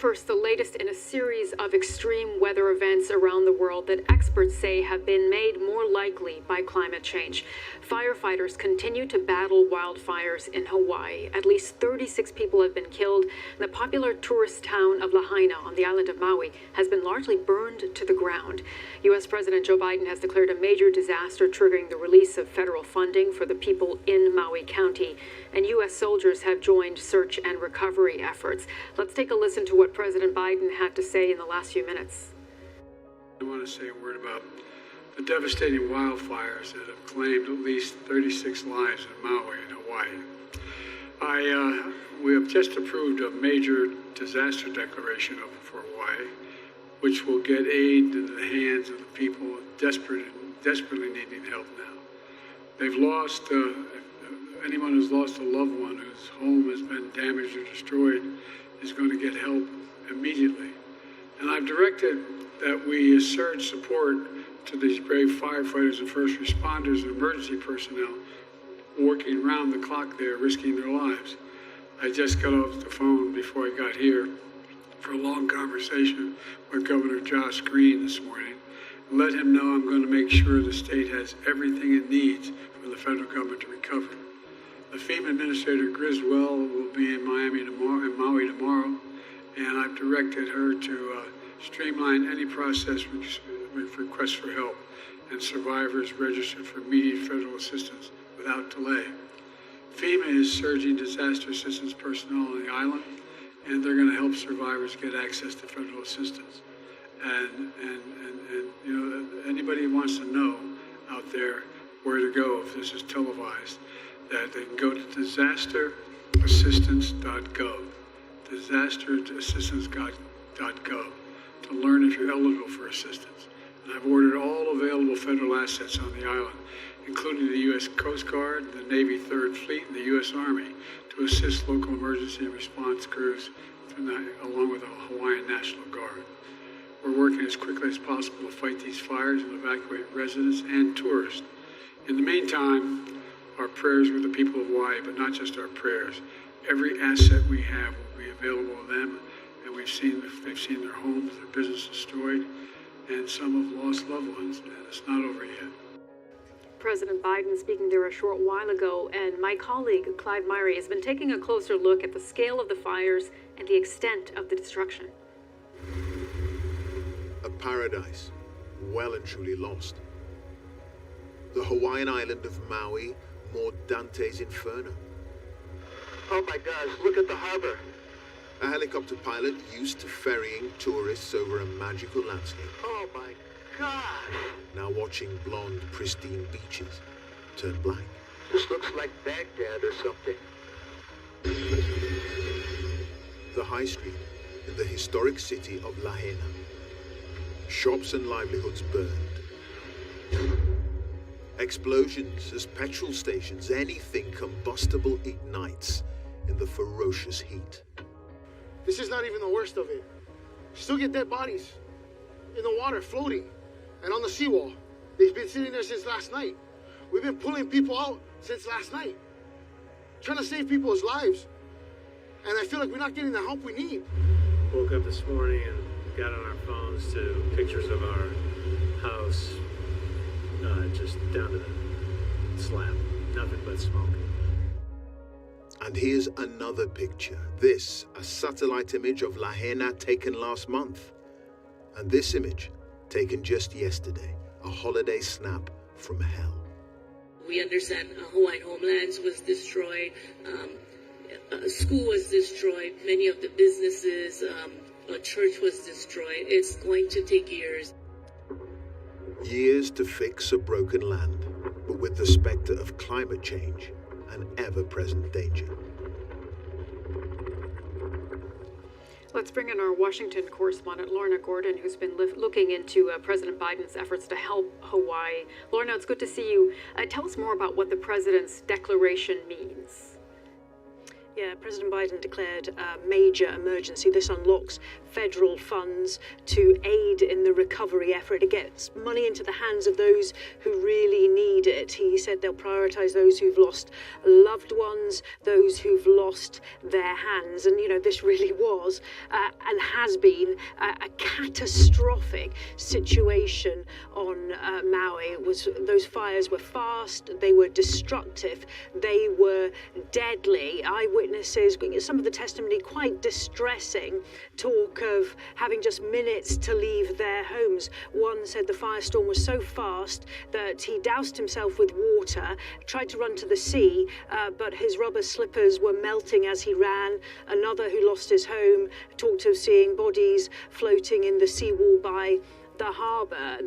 First, the latest in a series of extreme weather events around the world that experts say have been made more likely by climate change. Firefighters continue to battle wildfires in Hawaii. At least 36 people have been killed. The popular tourist town of Lahaina on the island of Maui has been largely burned to the ground. U.S. President Joe Biden has declared a major disaster, triggering the release of federal funding for the people in Maui County. And U.S. soldiers have joined search and recovery efforts. Let's take a listen to what President Biden had to say in the last few minutes. I want to say a word about the devastating wildfires that have claimed at least 36 lives in Maui and Hawaii. We have just approved a major disaster declaration for Hawaii, which will get aid into the hands of the people desperately needing help now. They've lost, anyone who's lost a loved one whose home has been damaged or destroyed is going to get help immediately. And I've directed that we surge support to these brave firefighters and first responders and emergency personnel working around the clock there, risking their lives. I just got off the phone before I got here for a long conversation with Governor Josh Green this morning. Let him know I'm going to make sure the state has everything it needs for the federal government to recover. The FEMA Administrator Griswold will be in Maui tomorrow, and I've directed her to streamline any process with requests for help and survivors registered for immediate federal assistance without delay. FEMA is surging disaster assistance personnel on the island, and they're going to help survivors get access to federal assistance. And you know, anybody who wants to know out there where to go if this is televised, that they can go to disasterassistance.gov, disasterassistance.gov, to learn if you're eligible for assistance. And I've ordered all available federal assets on the island, including the U.S. Coast Guard, the Navy 3rd Fleet, and the U.S. Army, to assist local emergency response crews along with the Hawaiian National Guard. We're working as quickly as possible to fight these fires and evacuate residents and tourists. In the meantime, our prayers with the people of Hawaii, but not just our prayers. Every asset we have will be available to them, and they've seen their homes, their business destroyed, and some have lost loved ones, and it's not over yet. President Biden speaking there a short while ago, and my colleague Clive Myrie has been taking a closer look at the scale of the fires and the extent of the destruction. A paradise, well and truly lost. The Hawaiian island of Maui, more Dante's Inferno. Oh my gosh, look at the harbor. A helicopter pilot used to ferrying tourists over a magical landscape. Oh my gosh. Now watching blonde, pristine beaches turn black. This looks like Baghdad or something. The high street in the historic city of Lahaina. Shops and livelihoods burned. Explosions as petrol stations, anything combustible ignites in the ferocious heat. This is not even the worst of it. Still get dead bodies in the water, floating, and on the seawall. They've been sitting there since last night. We've been pulling people out since last night, trying to save people's lives. And I feel like we're not getting the help we need. Woke up this morning and got on our phones to pictures of our house, just down to the slab. Nothing but smoke. And here's another picture. This, a satellite image of Lahaina taken last month. And this image, taken just yesterday, a holiday snap from hell. We understand Hawaiian homelands was destroyed, a school was destroyed, many of the businesses, a church was destroyed. It's going to take years. Years to fix a broken land, but with the spectre of climate change an ever-present danger. Let's bring in our Washington correspondent, Lorna Gordon, who's been looking into President Biden's efforts to help Hawaii. Lorna, it's good to see you. Tell us more about what the president's declaration means. Yeah, President Biden declared a major emergency. This unlocks federal funds to aid in the recovery effort. It gets money into the hands of those who really need it. He said they'll prioritise those who've lost loved ones, those who've lost their hands. And, you know, this really was and has been a catastrophic situation on Maui. Those fires were fast, they were destructive, they were deadly. Eyewitnesses, some of the testimony quite distressing, talk of having just minutes to leave their homes. One said the firestorm was so fast that he doused himself with water, tried to run to the sea, but his rubber slippers were melting as he ran. Another who lost his home talked of seeing bodies floating in the seawall by the harbour.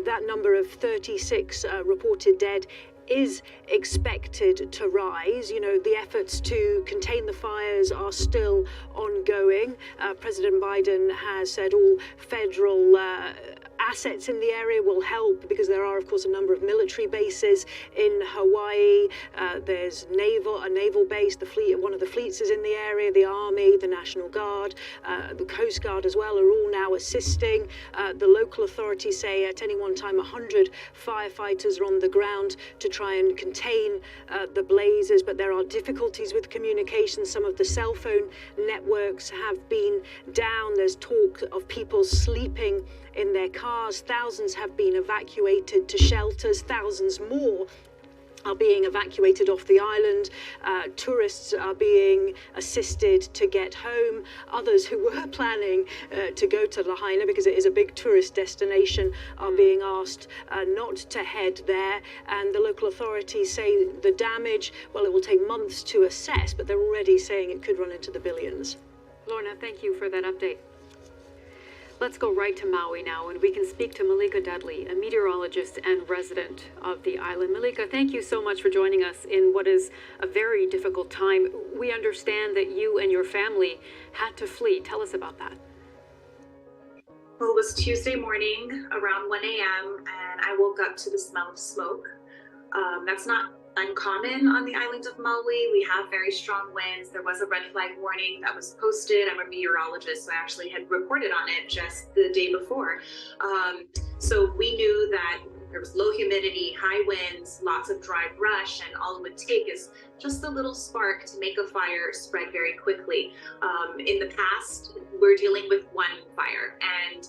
That number of 36 reported dead is expected to rise. You know, the efforts to contain the fires are still ongoing. President Biden has said all federal assets in the area will help, because there are, of course, a number of military bases in Hawaii. There's a naval base. One of the fleets is in the area. The Army, the National Guard, the Coast Guard as well are all now assisting. The local authorities say at any one time 100 firefighters are on the ground to try and contain the blazes, but there are difficulties with communication. Some of the cell phone networks have been down. There's talk of people sleeping in their cars. Thousands have been evacuated to shelters. Thousands more are being evacuated off the island. Tourists are being assisted to get home. Others who were planning to go to Lahaina, because it is a big tourist destination, are being asked not to head there. And the local authorities say the damage, well, it will take months to assess, but they're already saying it could run into the billions. Lorna, thank you for that update. Let's go right to Maui now, and we can speak to Malika Dudley, a meteorologist and resident of the island. Malika, thank you so much for joining us in what is a very difficult time. We understand that you and your family had to flee. Tell us about that. Well, it was Tuesday morning around 1 a.m. and I woke up to the smell of smoke. That's not uncommon on the island of Maui. We have very strong winds. There was a red flag warning that was posted. I'm a meteorologist, so I actually had reported on it just the day before. So we knew that there was low humidity, high winds, lots of dry brush, and all it would take is just a little spark to make a fire spread very quickly. In the past, we're dealing with one fire, and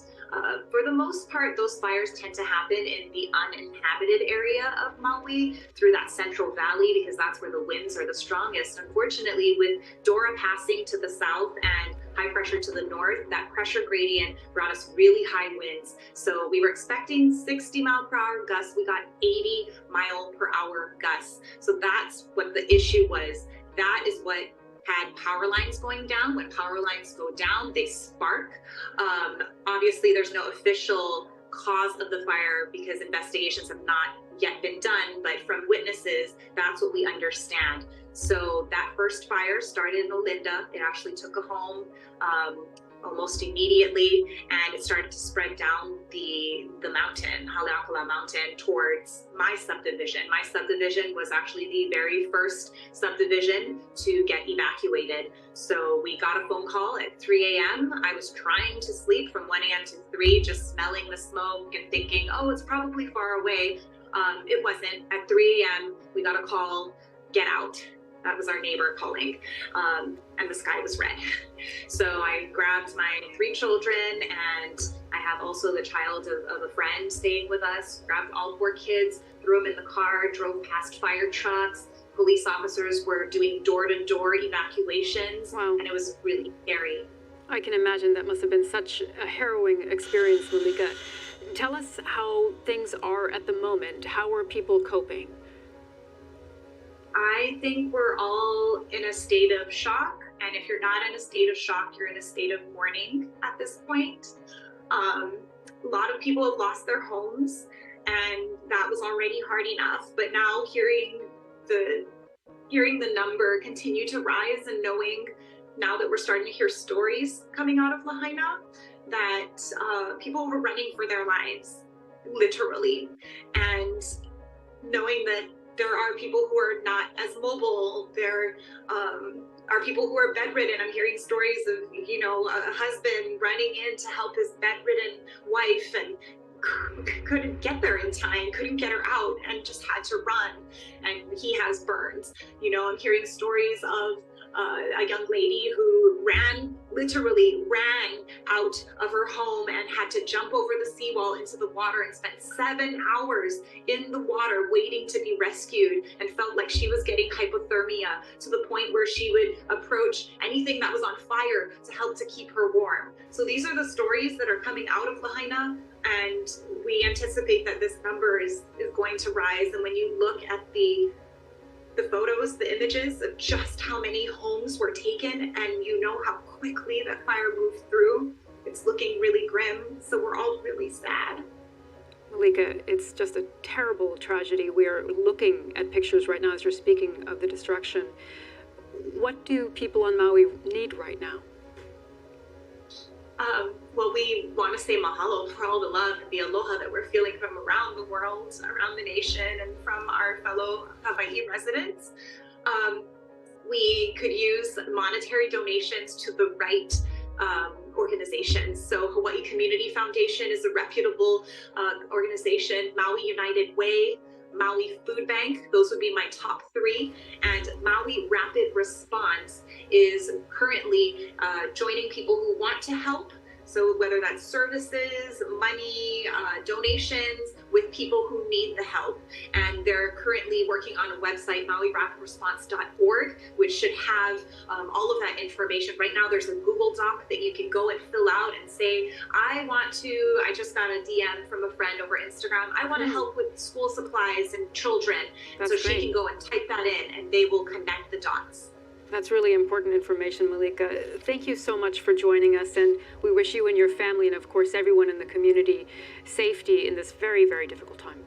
for the most part, those fires tend to happen in the uninhabited area of Maui through that central valley, because that's where the winds are the strongest. Unfortunately, with Dora passing to the south and high pressure to the north, that pressure gradient brought us really high winds. So we were expecting 60 mile per hour gusts. We got 80 mile per hour gusts. So that's what the issue was. That is what had power lines going down. When power lines go down, they spark. Obviously, there's no official cause of the fire because investigations have not yet been done, but from witnesses, that's what we understand. So that first fire started in Olinda. It actually took a home almost immediately, and it started to spread down the mountain, Haleakala Mountain, towards my subdivision. My subdivision was actually the very first subdivision to get evacuated. So we got a phone call at 3 a.m. I was trying to sleep from 1 a.m. to 3, just smelling the smoke and thinking, oh, it's probably far away. It wasn't. At 3 a.m., we got a call, get out. That was our neighbor calling, and the sky was red. So I grabbed my 3 children, and I have also the child of a friend staying with us, grabbed all 4 kids, threw them in the car, drove past fire trucks. Police officers were doing door-to-door evacuations. Wow. And it was really scary. I can imagine that must have been such a harrowing experience, Malika. Tell us how things are at the moment. How are people coping? I think we're all in a state of shock. And if you're not in a state of shock, you're in a state of mourning at this point. A lot of people have lost their homes, and that was already hard enough. But now hearing the number continue to rise, and knowing now that we're starting to hear stories coming out of Lahaina that people were running for their lives, literally, and knowing that there are people who are not as mobile. There are people who are bedridden. I'm hearing stories of, a husband running in to help his bedridden wife and couldn't get there in time, couldn't get her out, and just had to run. And he has burns. I'm hearing stories of a young lady who literally ran out of her home and had to jump over the seawall into the water and spent 7 hours in the water waiting to be rescued, and felt like she was getting hypothermia to the point where she would approach anything that was on fire to help to keep her warm. So these are the stories that are coming out of Lahaina, and we anticipate that this number is going to rise. And when you look at the photos, the images of just how many homes were taken, and you know how quickly that fire moved through, it's looking really grim. So we're all really sad. Malika, it's just a terrible tragedy. We are looking at pictures right now as you're speaking of the destruction. What do people on Maui need right now? Well, we want to say mahalo for all the love and the aloha that we're feeling from around the world, around the nation, and from our fellow Hawaii residents. We could use monetary donations to the right organizations. So Hawaii Community Foundation is a reputable organization. Maui United Way, Maui Food Bank, those would be my top three. And Maui Rapid Response is currently joining people who want to help. So whether that's services, money, donations, with people who need the help. And they're currently working on a website, mauirapidresponse.org, which should have all of that information. Right now, there's a Google Doc that you can go and fill out and say, I just got a DM from a friend over Instagram. I want to help with school supplies and children. That's so great. She can go and type that in, and they will connect the dots. That's really important information, Malika. Thank you so much for joining us, and we wish you and your family, and of course everyone in the community, safety in this very, very difficult time.